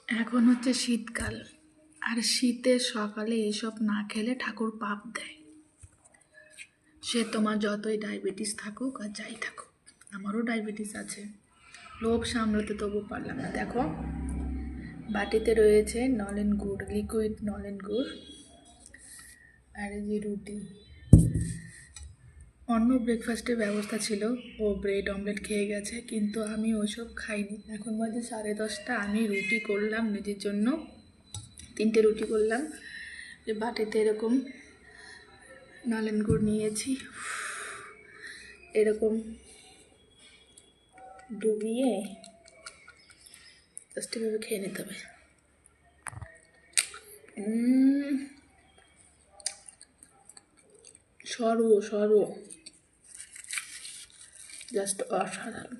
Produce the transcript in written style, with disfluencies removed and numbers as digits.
এখন হচ্ছে শীতকাল, আর শীতের সকালে এসব না খেলে ঠাকুর পাপ দেয়। সে তোমার যতই ডায়াবেটিস থাকুক আর যাই থাকুক, আমারও ডায়াবেটিস আছে, লোভ সামলাতে তবু পারলাম না। দেখো বাটিতে রয়েছে নলেন গুড়, লিকুইড নলেন গুড়, আর এই যে রুটি। অন্য ব্রেকফাস্টের ব্যবস্থা ছিল, ও ব্রেড অমলেট খেয়ে গেছে, কিন্তু আমি ওইসব খাইনি। এখন বাজে 10:30, আমি রুটি করলাম নিজের জন্য, 3টে রুটি করলাম। যে বাটিতে এরকম নলেন গুড় নিয়েছি, এরকম ডুবিয়ে জাস্ট এভাবে খেয়ে নিতে হবে। সর্ব জাস্ট অসাধারণ।